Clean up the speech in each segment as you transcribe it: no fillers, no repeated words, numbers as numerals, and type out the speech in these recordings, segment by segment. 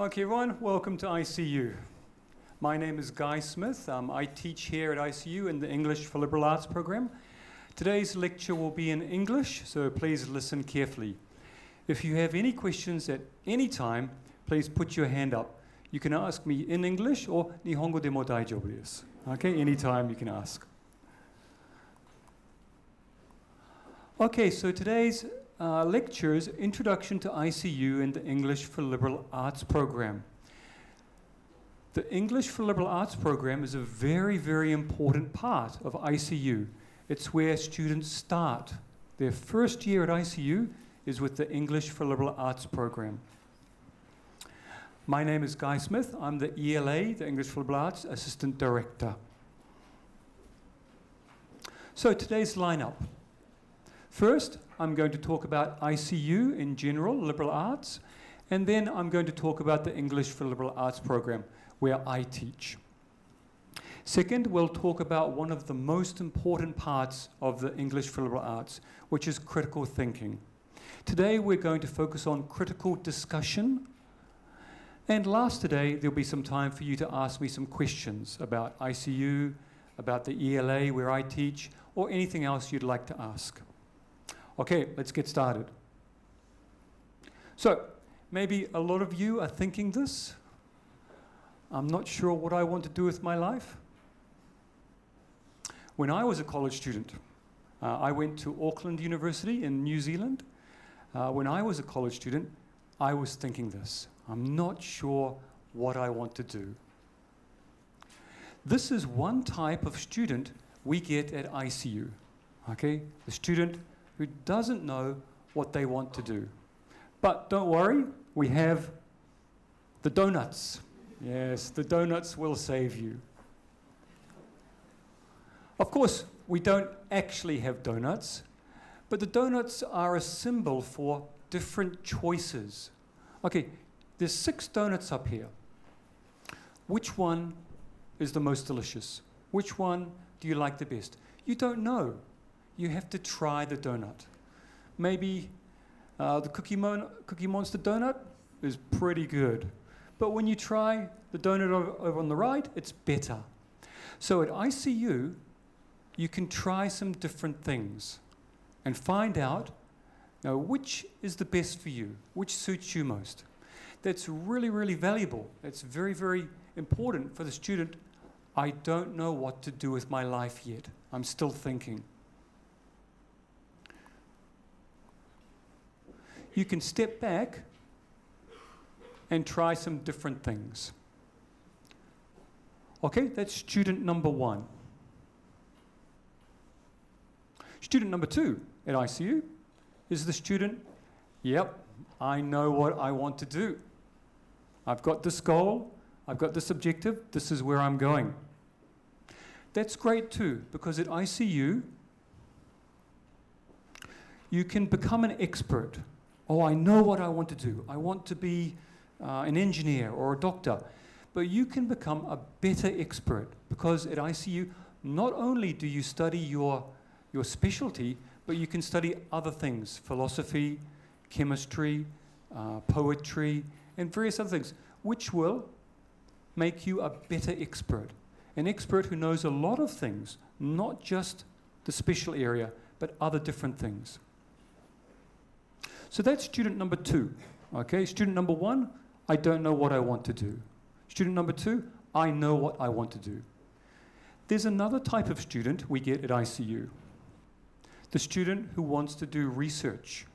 Okay, everyone, welcome to ICU. My name is Guy Smith. I teach here at ICU in the English for Liberal Arts program. Today's lecture will be in English, so please listen carefully. If you have any questions at any time, please put your hand up. You can ask me in English or Nihongo de mo daijoubu desu. Okay, anytime you can ask. Okay, so today's lecture is Introduction to ICU and the English for Liberal Arts program. The English for Liberal Arts program is a very, very important part of ICU. It's where students start. Their first year at ICU is with the English for Liberal Arts program. My name is Guy Smith. I'm the ELA, the English for Liberal Arts Assistant Director. So today's lineup. First, I'm going to talk about ICU in general, liberal arts, and then I'm going to talk about the English for Liberal Arts program, where I teach. Second, we'll talk about one of the most important parts of the English for Liberal Arts, which is critical thinking. Today, we're going to focus on critical discussion. And last today, there'll be some time for you to ask me some questions about ICU, about the ELA where I teach, or anything else you'd like to ask. Okay, let's get started. So, maybe a lot of you are thinking this. I'm not sure what I want to do with my life. When I was a college student, I went to Auckland University in New Zealand. When I was a college student, I was thinking this. I'm not sure what I want to do. This is one type of student we get at ICU, okay? The student who doesn't know what they want to do. But don't worry, we have the donuts. Yes, the donuts will save you. Of course, we don't actually have donuts, but the donuts are a symbol for different choices. Okay, there's 6 donuts up here. Which one is the most delicious? Which one do you like the best? You don't know. You have to try the donut. Maybe the Cookie Monster donut is pretty good. But when you try the donut over on the right, it's better. So at ICU, you can try some different things and find out which is the best for you, which suits you most. That's really, really valuable. It's very, very important for the student. I don't know what to do with my life yet. I'm still thinking. You can step back and try some different things. Okay, that's student number 1. Student number 2 at ICU is the student, yep, I know what I want to do. I've got this goal, I've got this objective, this is where I'm going. That's great too, because at ICU, you can become an expert. Oh, I know what I want to do. I want to be an engineer or a doctor. But you can become a better expert because at ICU, not only do you study your specialty, but you can study other things, philosophy, chemistry, poetry, and various other things, which will make you a better expert. An expert who knows a lot of things, not just the special area, but other different things. So that's student number 2, okay? Student number 1, I don't know what I want to do. Student number 2, I know what I want to do. There's another type of student we get at ICU. The student who wants to do research,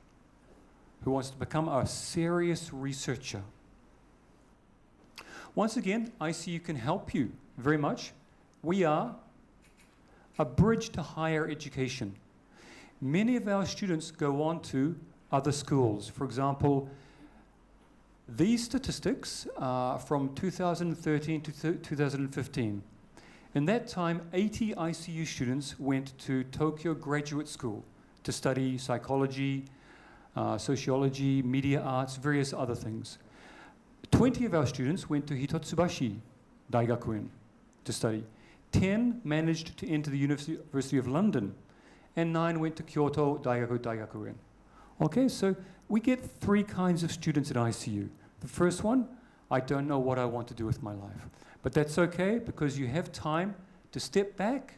who wants to become a serious researcher. Once again, ICU can help you very much. We are a bridge to higher education. Many of our students go on to other schools. For example, these statistics are from 2013 to 2015. In that time, 80 ICU students went to Tokyo Graduate School to study psychology, sociology, media arts, various other things. 20 of our students went to Hitotsubashi Daigakuen to study. 10 managed to enter the University of London, and 9 went to Kyoto Daigakuen. Okay, so we get 3 kinds of students at ICU. The first one, I don't know what I want to do with my life. But that's okay because you have time to step back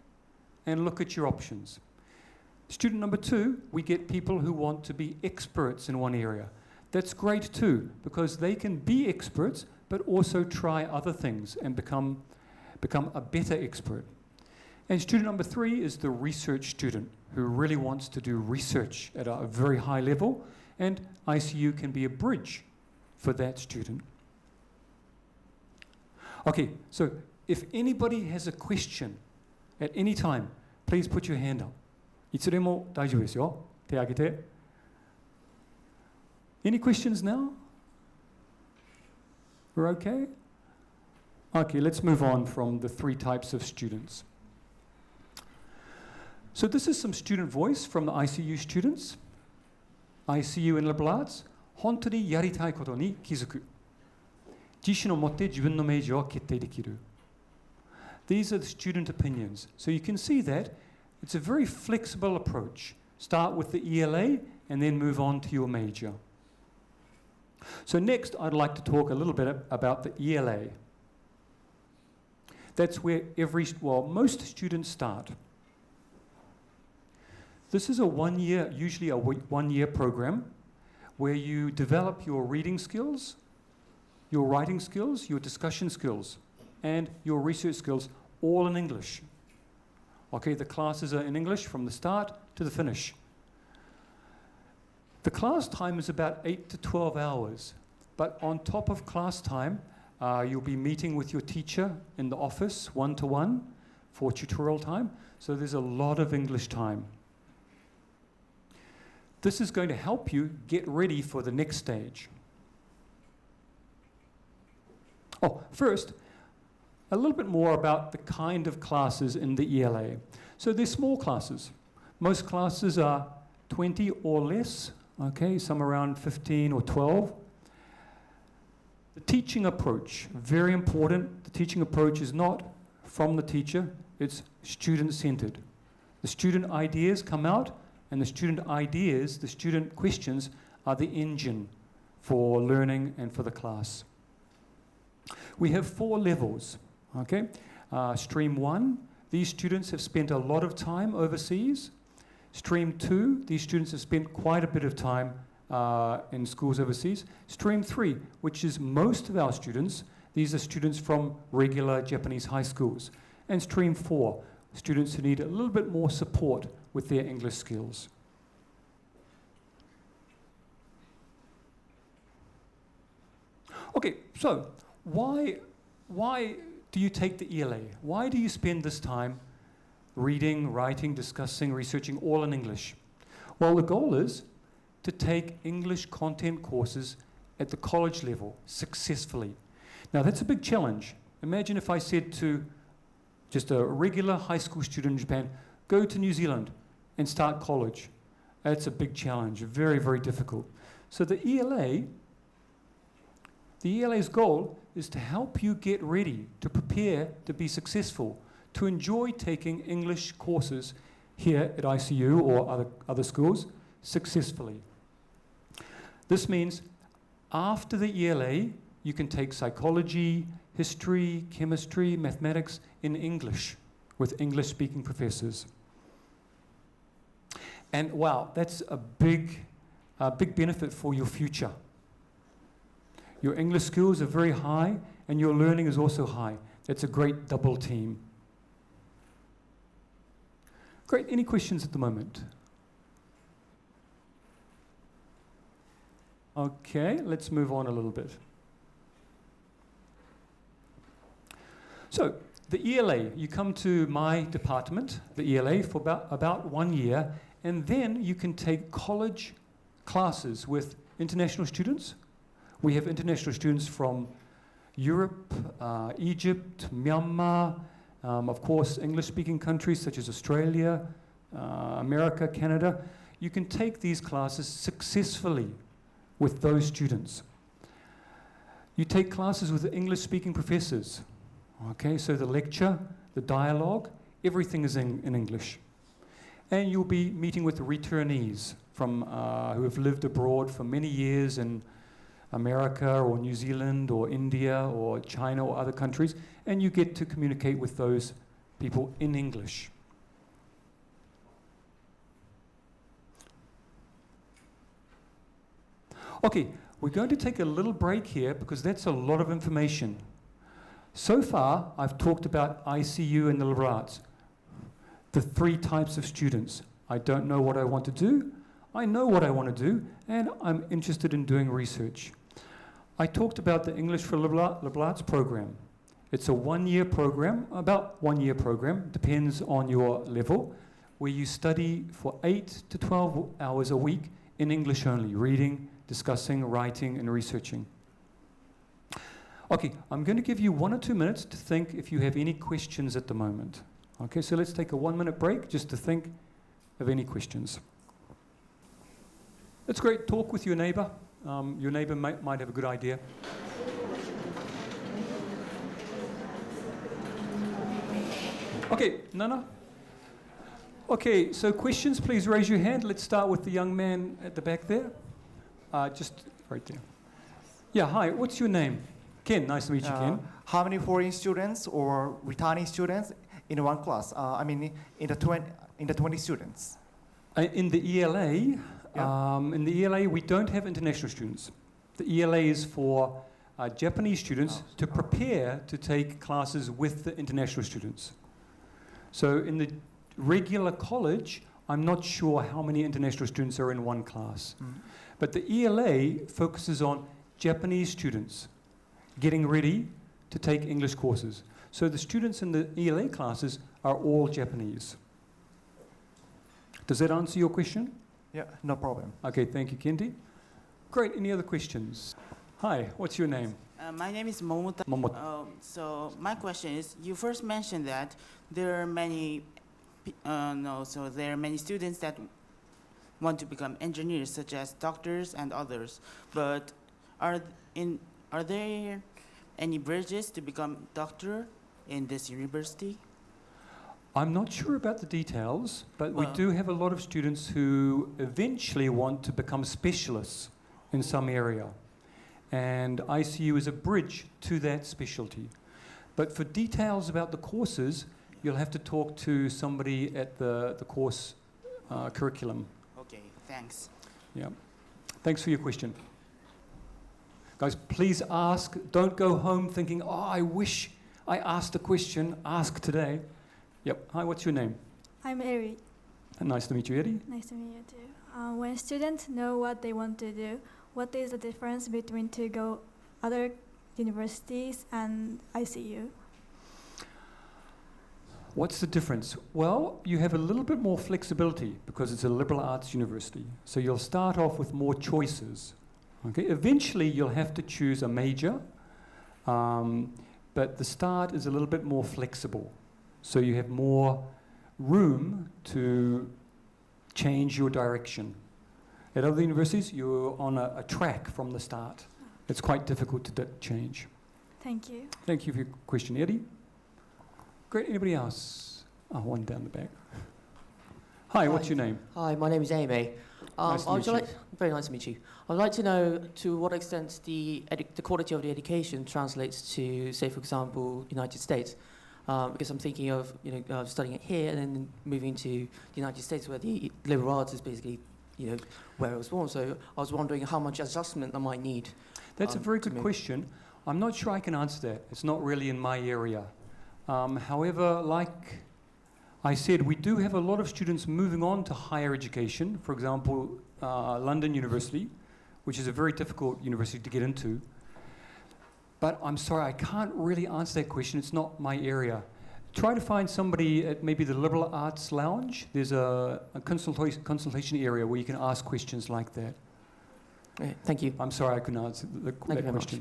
and look at your options. Student number 2, we get people who want to be experts in one area. That's great too, because they can be experts, but also try other things and become a better expert. And student number 3 is the research student who really wants to do research at a very high level, and ICU can be a bridge for that student. Okay, so if anybody has a question at any time, please put your hand up. いつでも大丈夫ですよ。手挙げて。Any questions now? We're okay? Okay, let's move on from the 3 types of students. So this is some student voice from the ICU students. ICU in liberal arts. 本当にやりたいことに気づく。自信を持って自分のメジャーを決定できる。These are the student opinions. So you can see that it's a very flexible approach. Start with the ELA and then move on to your major. So next, I'd like to talk a little bit about the ELA. That's where most students start. This is a usually a one-year program where you develop your reading skills, your writing skills, your discussion skills, and your research skills all in English. Okay, the classes are in English from the start to the finish. The class time is about 8 to 12 hours, but on top of class time, you'll be meeting with your teacher in the office, one-to-one, for tutorial time, so there's a lot of English time. This is going to help you get ready for the next stage. Oh, first, a little bit more about the kind of classes in the ELA. So they're small classes. Most classes are 20 or less, okay, some around 15 or 12. The teaching approach, very important. The teaching approach is not from the teacher, it's student-centered. The student ideas come out, and the student ideas, the student questions, are the engine for learning and for the class. We have 4 levels, okay? Stream 1, these students have spent a lot of time overseas. Stream 2, these students have spent quite a bit of time in schools overseas. Stream 3, which is most of our students, these are students from regular Japanese high schools. And Stream 4, students who need a little bit more support with their English skills. Okay, so why do you take the ELA? Why do you spend this time reading, writing, discussing, researching all in English? Well, the goal is to take English content courses at the college level successfully. Now, that's a big challenge. Imagine if I said to just a regular high school student in Japan, go to New Zealand and start college. That's a big challenge, very, very difficult. So the ELA's goal is to help you get ready, to prepare to be successful, to enjoy taking English courses here at ICU or other schools successfully. This means after the ELA, you can take psychology, history, chemistry, mathematics in English with English-speaking professors. And wow, that's a big benefit for your future. Your English skills are very high, and your learning is also high. That's a great double team. Great, any questions at the moment? Okay, let's move on a little bit. So, the ELA, you come to my department, the ELA, for about 1 year, and then you can take college classes with international students. We have international students from Europe, Egypt, Myanmar, of course, English-speaking countries such as Australia, America, Canada. You can take these classes successfully with those students. You take classes with English-speaking professors. Okay, so the lecture, the dialogue, everything is in English. And you'll be meeting with the returnees from who have lived abroad for many years and America or New Zealand or India or China or other countries, and you get to communicate with those people in English. Okay, we're going to take a little break here because that's a lot of information. So far, I've talked about ICU and the liberal arts, the 3 types of students. I don't know what I want to do, I know what I want to do, and I'm interested in doing research. I talked about the English for Liberal Arts program. It's a 1-year program, about 1-year program, depends on your level, where you study for 8 to 12 hours a week in English only, reading, discussing, writing, and researching. Okay, I'm going to give you 1 or 2 minutes to think if you have any questions at the moment. Okay, so let's take a 1-minute break just to think of any questions. That's great. Talk with your neighbor. Your neighbor might have a good idea. Okay, Nana? Okay, so questions, please raise your hand. Let's start with the young man at the back there. Just right there. Yeah, hi, what's your name? Ken, nice to meet you, Ken. How many foreign students or returning students in one class? I mean, in the 20 students. In the ELA, Yeah. in the ELA, we don't have international students. The ELA is for Japanese students to prepare to take classes with the international students. So in the regular college, I'm not sure how many international students are in one class. But the ELA focuses on Japanese students getting ready to take English courses. So the students in the ELA classes are all Japanese. Does that answer your question? Yeah, no problem. Okay, thank you, Kendi. Great, any other questions? Hi, what's your name? My name is Momota. So my question is, you first mentioned that there are many, there are many students that want to become engineers, such as doctors and others. But are there any bridges to become doctor in this university? I'm not sure about the details, but we do have a lot of students who eventually want to become specialists in some area. And ICU is a bridge to that specialty. But for details about the courses, you'll have to talk to somebody at the course curriculum. Okay, thanks. Yeah. Thanks for your question. Guys, please ask. Don't go home thinking, oh, I wish I asked a question. Ask today. Yep. Hi, what's your name? I'm Eri. Nice to meet you, Eddie. Nice to meet you too. When students know what they want to do, what is the difference between to go other universities and ICU? What's the difference? Well, you have a little bit more flexibility because it's a liberal arts university. So you'll start off with more choices. Okay. Eventually, you'll have to choose a major, but the start is a little bit more flexible. So you have more room to change your direction. At other universities, you're on a track from the start. It's quite difficult to change. Thank you. Thank you for your question, Eddie. Great. Anybody else? Oh, one down the back. Hi, what's your name? Hi, my name is Amy. Nice to meet you. Very nice to meet you. I'd like to know to what extent the quality of the education translates to, say, for example, United States. Because I'm thinking of studying it here and then moving to the United States, where the liberal arts is basically where I was born. So I was wondering how much adjustment I might need. That's a very good question. I'm not sure I can answer that. It's not really in my area. However, like I said, we do have a lot of students moving on to higher education. For example, London University, which is a very difficult university to get into. But I'm sorry, I can't really answer that question. It's not my area. Try to find somebody at maybe the Liberal Arts Lounge. There's a consultation area where you can ask questions like that. Okay, thank you. I'm sorry I couldn't answer that question. Much.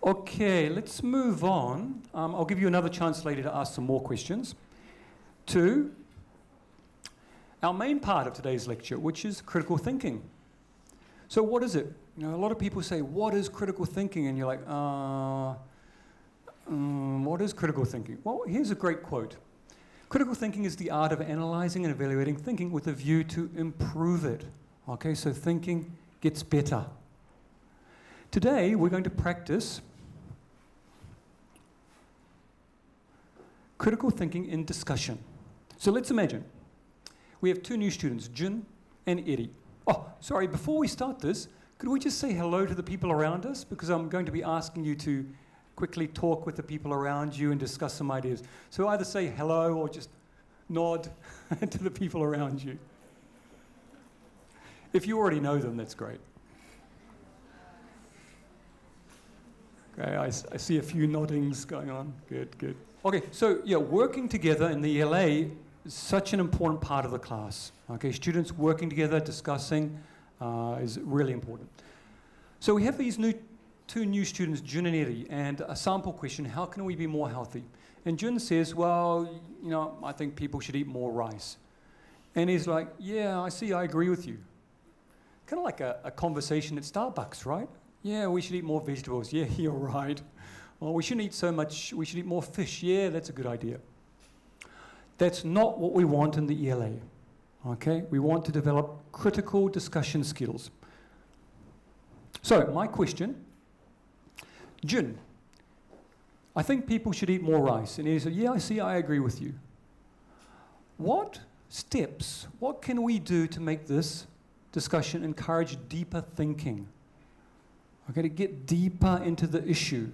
Okay, let's move on. I'll give you another chance later to ask some more questions. To our main part of today's lecture, which is critical thinking. So what is it? A lot of people say, what is critical thinking? And you're like, what is critical thinking? Well, here's a great quote. Critical thinking is the art of analyzing and evaluating thinking with a view to improve it. Okay, so thinking, gets better. Today, we're going to practice critical thinking in discussion. So let's imagine we have two new students, Jun and Eddie. Oh, sorry, before we start this, could we just say hello to the people around us? Because I'm going to be asking you to quickly talk with the people around you and discuss some ideas. So either say hello or just nod to the people around you. If you already know them, that's great. Okay, I see a few noddings going on. Good, good. Okay, so yeah, working together in the ELA is such an important part of the class. Okay, students working together, discussing is really important. So we have these two new students, Jun and Eddie, and a sample question, how can we be more healthy? And Jun says, well, you know, I think people should eat more rice. And he's like, yeah, I agree with you. Kind of like a conversation at Starbucks, right? Yeah, we should eat more vegetables. Yeah, you're right. Well, we shouldn't eat so much. We should eat more fish. Yeah, that's a good idea. That's not what we want in the ELA. Okay? We want to develop critical discussion skills. So, my question, Jun, I think people should eat more rice. And he said, yeah, I agree with you. What steps, what can we do to make this discussion encourage deeper thinking? Okay, to get deeper into the issue.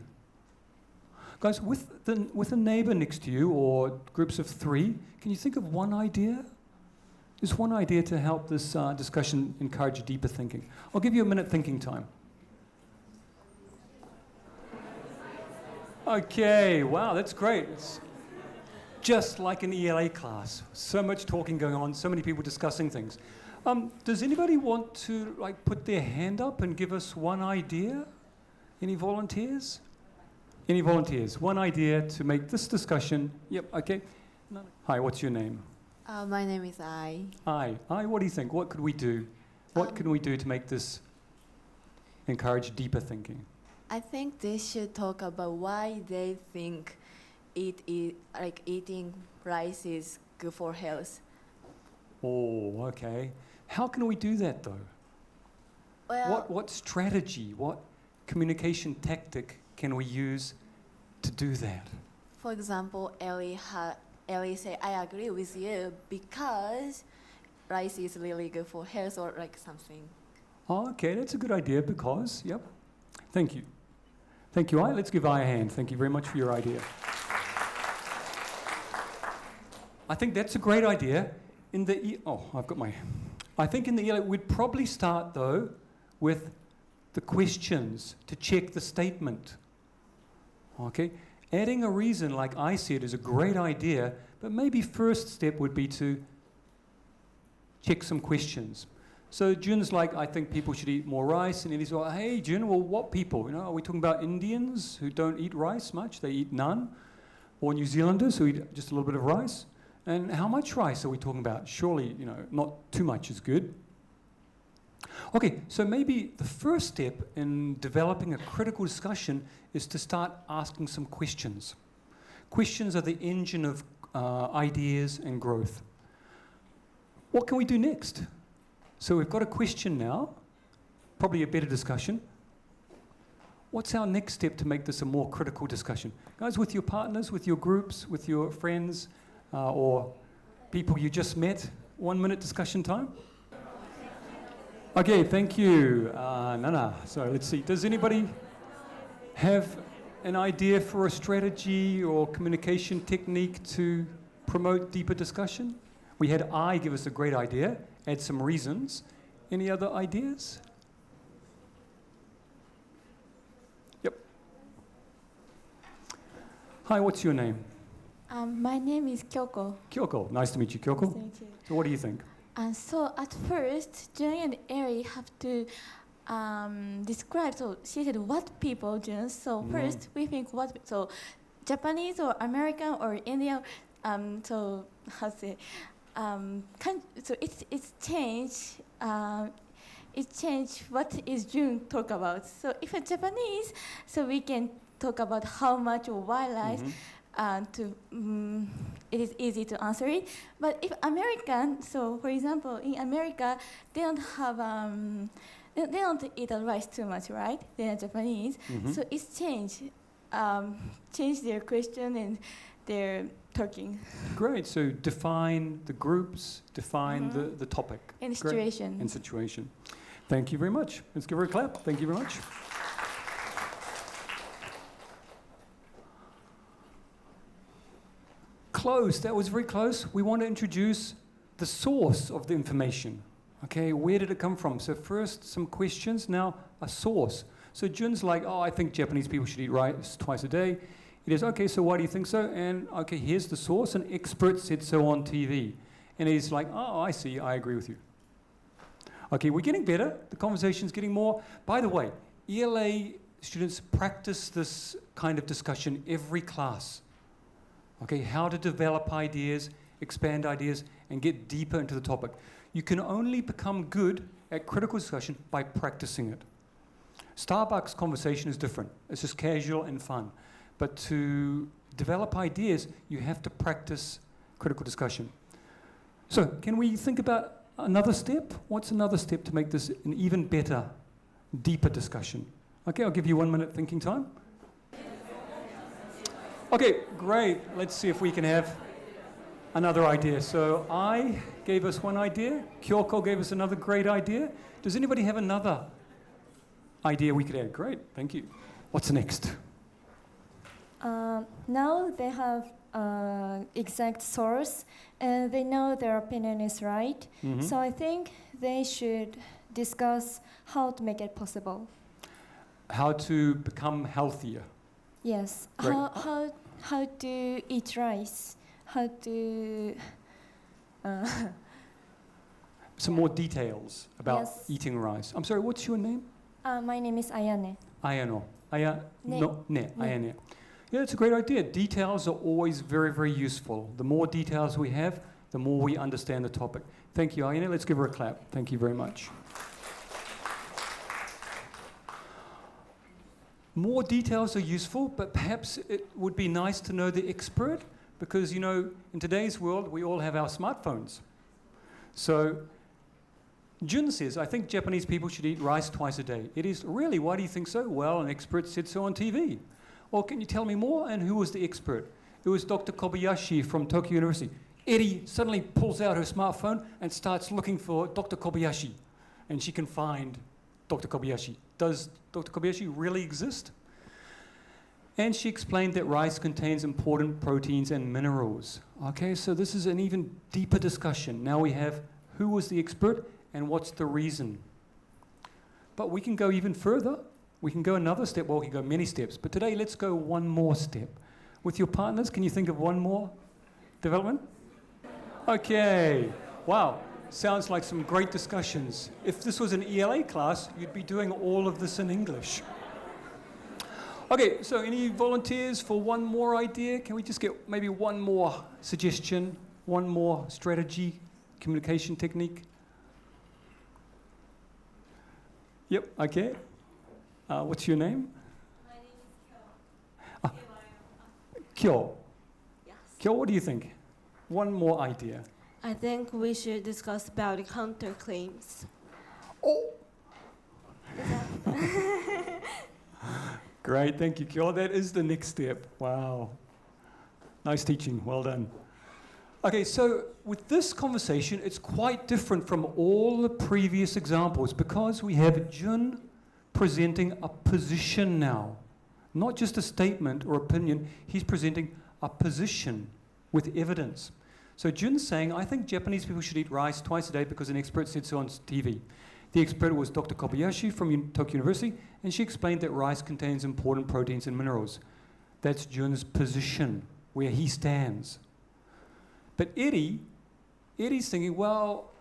Guys, with a neighbor next to you or groups of three, can you think of one idea? Just one idea to help this discussion encourage deeper thinking. I'll give you a minute thinking time. Okay, wow, that's great. It's just like an ELA class. So much talking going on, so many people discussing things. Does anybody want to put their hand up and give us one idea? Any volunteers? Any volunteers? One idea to make this discussion. Yep, okay. Hi, what's your name? My name is Ai. Ai, what do you think? What could we do? What can we do to make this encourage deeper thinking? I think they should talk about why they think eating rice is good for health. Oh, okay. How can we do that, though? Well, What strategy, what communication tactic can we use to do that? for example, Ellie say, I agree with you because rice is really good for health or something. Oh, okay, that's a good idea because, yep. Thank you. Thank you, Ai. Let's give Ai a hand. Thank you very much for your idea. I think that's a great idea. I think in the ELA, we'd probably start, though, with the questions to check the statement. Okay? Adding a reason, like I said, is a great idea, but maybe first step would be to check some questions. So Jun's like, I think people should eat more rice, and Eddie's like, hey, Jun, well, what people? You know, are we talking about Indians who don't eat rice much? They eat none. Or New Zealanders who eat just a little bit of rice? And how much rice are we talking about? Surely, not too much is good. Okay, so maybe the first step in developing a critical discussion is to start asking some questions. Questions are the engine of ideas and growth. What can we do next? So we've got a question now, probably a better discussion. What's our next step to make this a more critical discussion? Guys, with your partners, with your groups, with your friends, or people you just met, 1 minute discussion time? Okay, thank you, Nana. So let's see, does anybody have an idea for a strategy or communication technique to promote deeper discussion? We had I give us a great idea, add some reasons. Any other ideas? Yep. Hi, what's your name? My name is Kyoko. Kyoko. Nice to meet you, Kyoko. Nice to meet you. So what do you think? And so at first, Jun and Eri have to describe. So she said, what people, Jun? So first, we think what. So Japanese or American or Indian. So how to say? So it's changed. It changed what is Jun talk about. So if it's Japanese, so we can talk about how much or why rice. It is easy to answer it. But if American, so for example, in America, they don't have they don't eat rice too much, right? They are Japanese. So it's changed their question and their talking. Great. So define the groups, define the topic. And Great. situation. And situation. Thank you very much. Let's give her a clap. Thank you very much. Close. That was very close. We want to introduce the source of the information. Okay, where did it come from? So first, some questions. Now, a source. So Jun's like, oh, I think Japanese people should eat rice twice a day. It is, okay, so why do you think so? And, okay, here's the source. An expert said so on TV. And he's like, oh, I see. I agree with you. Okay, we're getting better. The conversation's getting more. By the way, ELA students practice this kind of discussion every class. Okay, how to develop ideas, expand ideas, and get deeper into the topic. You can only become good at critical discussion by practicing it. Starbucks conversation is different. It's just casual and fun. But to develop ideas, you have to practice critical discussion. So, can we think about another step? What's another step to make this an even better, deeper discussion? Okay, I'll give you 1 minute thinking time. Okay, great. Let's see if we can have another idea. So I gave us one idea. Kyoko gave us another great idea. Does anybody have another idea we could add? Great, thank you. What's next? Now they have exact source and they know their opinion is right. So I think they should discuss how to make it possible. How to become healthier. Yes. Great. How to eat rice. How to... Some more details about Yes. eating rice. I'm sorry, what's your name? My name is Ayane. Ayano. Ne. Ayane. Yeah, it's a great idea. Details are always very, very useful. The more details we have, the more we understand the topic. Thank you, Ayane. Let's give her a clap. Thank you very much. More details are useful, but perhaps it would be nice to know the expert because, you know, in today's world, we all have our smartphones. So Jun says, I think Japanese people should eat rice twice a day. It is, really, why do you think so? Well, an expert said so on TV. Well, can you tell me more? And who was the expert? It was Dr. Kobayashi from Tokyo University. Eddie suddenly pulls out her smartphone and starts looking for Dr. Kobayashi. And she can find Dr. Kobayashi. Does Dr. Kobayashi really exist? And she explained that rice contains important proteins and minerals. Okay, so this is an even deeper discussion. Now we have who was the expert and what's the reason. But we can go even further. We can go another step. Well, we can go many steps. But today, let's go one more step. With your partners, can you think of one more development? Okay. Wow. Sounds like some great discussions. If this was an ELA class, you'd be doing all of this in English. Okay, so any volunteers for one more idea? Can we just get maybe one more suggestion, one more strategy, communication technique? Yep, okay. What's your name? My name is Kyo. Kyo. Yes. Kyo, what do you think? One more idea. I think we should discuss about counterclaims. Oh! Great, thank you, Kyo. That is the next step. Wow. Nice teaching, well done. Okay, so with this conversation, it's quite different from all the previous examples because we have Jun presenting a position now. Not just a statement or opinion, he's presenting a position with evidence. So Jun's saying, I think Japanese people should eat rice twice a day because an expert said so on TV. The expert was Dr. Kobayashi from Tokyo University, and she explained that rice contains important proteins and minerals. That's Jun's position, where he stands. But Eddie's thinking, well,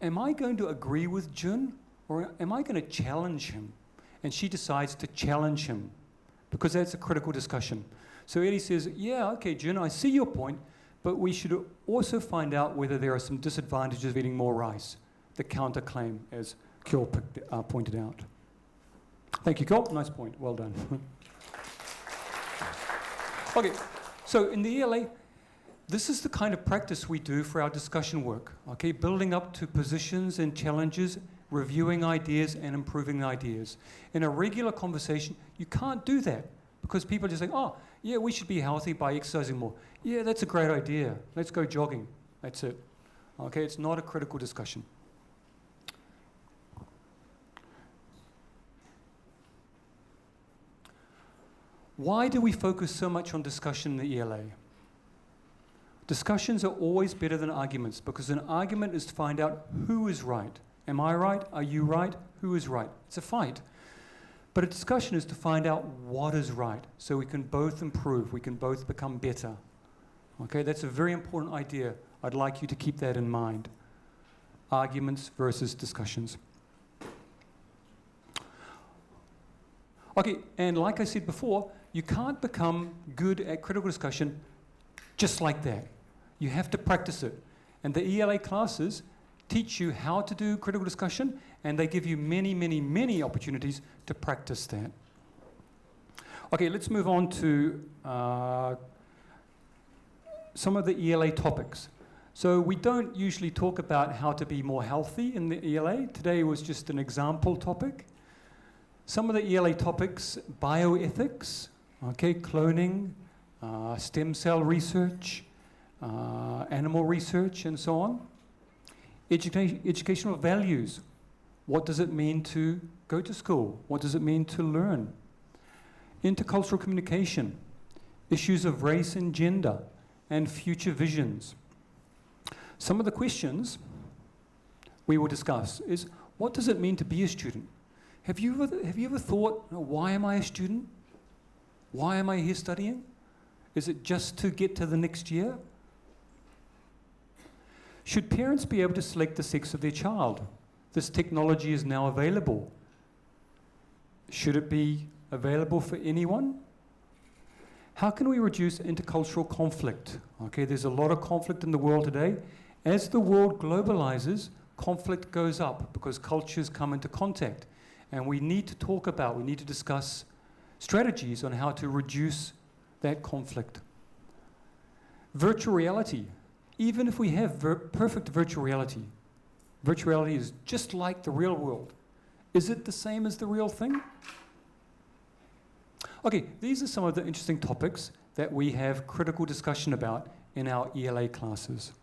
am I going to agree with Jun, or am I going to challenge him? And she decides to challenge him, because that's a critical discussion. So Eddie says, yeah, okay, Jun, I see your point, but we should also find out whether there are some disadvantages of eating more rice. The counterclaim, as Kyo pointed out. Thank you, Kyo. Nice point. Well done. Okay, so in the ELA, this is the kind of practice we do for our discussion work, okay? Building up to positions and challenges reviewing ideas and improving ideas. In a regular conversation, you can't do that because people just think, oh, yeah, we should be healthy by exercising more. Yeah, that's a great idea. Let's go jogging. That's it. Okay, it's not a critical discussion. Why do we focus so much on discussion in the ELA? Discussions are always better than arguments because an argument is to find out who is right. Am I right? Are you right? Who is right? It's a fight. But a discussion is to find out what is right so we can both improve, we can both become better. Okay, that's a very important idea. I'd like you to keep that in mind. Arguments versus discussions. Okay, and like I said before, you can't become good at critical discussion just like that. You have to practice it. And the ELA classes teach you how to do critical discussion, and they give you many, many, many opportunities to practice that. Okay, let's move on to some of the ELA topics. So we don't usually talk about how to be more healthy in the ELA. Today was just an example topic. Some of the ELA topics, bioethics, okay, cloning, stem cell research, animal research, and so on. Educational values. What does it mean to go to school? What does it mean to learn? Intercultural communication, issues of race and gender, and future visions. Some of the questions we will discuss is, what does it mean to be a student? Have you ever thought, why am I a student? Why am I here studying? Is it just to get to the next year? Should parents be able to select the sex of their child? This technology is now available. Should it be available for anyone? How can we reduce intercultural conflict? Okay, there's a lot of conflict in the world today. As the world globalizes, conflict goes up because cultures come into contact. And we need to talk about, we need to discuss strategies on how to reduce that conflict. Virtual reality. Even if we have perfect virtual reality is just like the real world. Is it the same as the real thing? Okay, these are some of the interesting topics that we have critical discussion about in our ELA classes.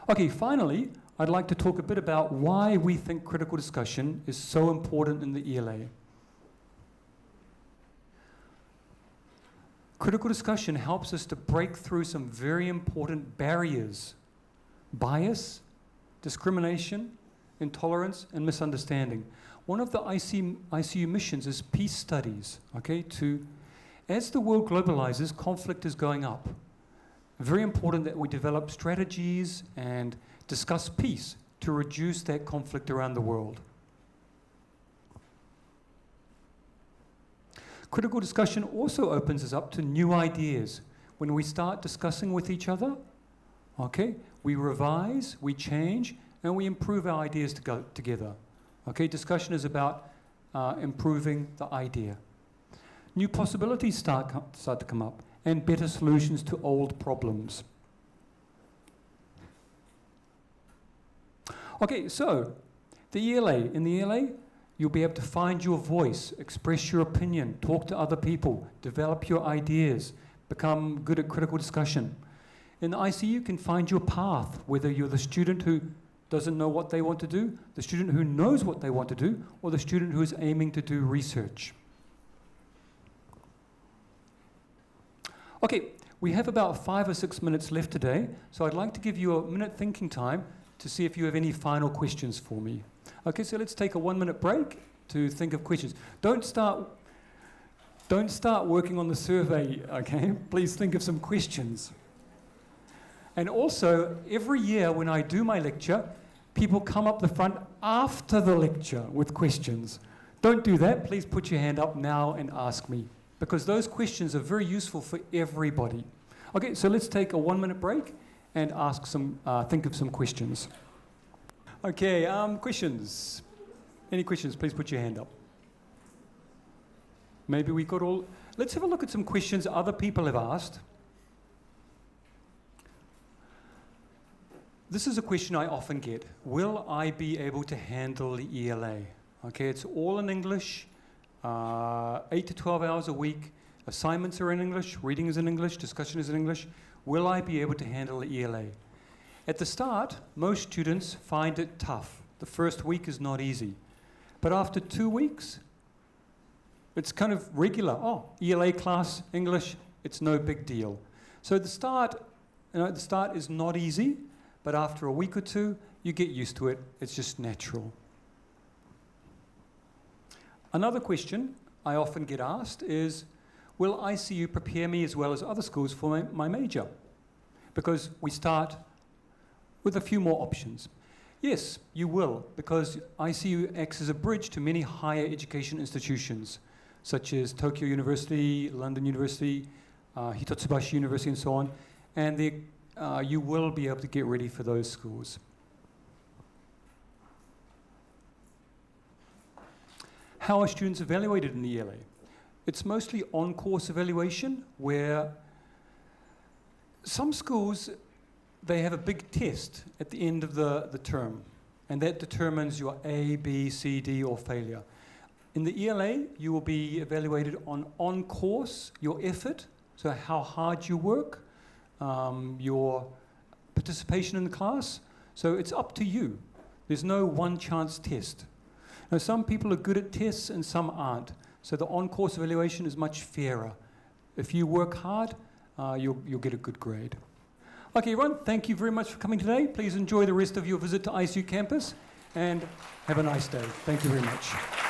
Okay, finally, I'd like to talk a bit about why we think critical discussion is so important in the ELA. Critical discussion helps us to break through some very important barriers: bias, discrimination, intolerance, and misunderstanding. One of the ICU missions is peace studies, okay? As the world globalizes, conflict is going up. Very important that we develop strategies and discuss peace to reduce that conflict around the world. Critical discussion also opens us up to new ideas. When we start discussing with each other, okay, we revise, we change, and we improve our ideas together. Okay, discussion is about improving the idea. New possibilities start to come up, and better solutions to old problems. Okay, so in the ELA, you'll be able to find your voice, express your opinion, talk to other people, develop your ideas, become good at critical discussion. In the ICU, you can find your path, whether you're the student who doesn't know what they want to do, the student who knows what they want to do, or the student who is aiming to do research. Okay, we have about 5 or 6 minutes left today, so I'd like to give you a minute thinking time to see if you have any final questions for me. Okay, so let's take a 1-minute break to think of questions. Don't start working on the survey, okay? Please think of some questions. And also, every year when I do my lecture, people come up the front after the lecture with questions. Don't do that. Please put your hand up now and ask me, because those questions are very useful for everybody. Okay, so let's take a 1-minute break and think of some questions. Okay, questions. Any questions? Please put your hand up. Maybe we got all... Let's have a look at some questions other people have asked. This is a question I often get. Will I be able to handle the ELA? Okay, it's all in English, 8 to 12 hours a week. Assignments are in English, reading is in English, discussion is in English. Will I be able to handle the ELA? At the start, most students find it tough. The first week is not easy. But after 2 weeks, it's kind of regular. Oh, ELA class, English, it's no big deal. So the start is not easy, but after a week or two, you get used to it. It's just natural. Another question I often get asked is, will ICU prepare me as well as other schools for my major? Because we start with a few more options. Yes, you will, because ICU acts as a bridge to many higher education institutions, such as Tokyo University, London University, Hitotsubashi University, and so on. And you will be able to get ready for those schools. How are students evaluated in the ELA? It's mostly on-course evaluation, where some schools, they have a big test at the end of the term, and that determines your A, B, C, D, or failure. In the ELA, you will be evaluated on course, your effort, so how hard you work, your participation in the class. So it's up to you. There's no one-chance test. Now, some people are good at tests and some aren't. So the on-course evaluation is much fairer. If you work hard, you'll get a good grade. Okay, everyone, thank you very much for coming today. Please enjoy the rest of your visit to ICU campus and have a nice day. Thank you very much.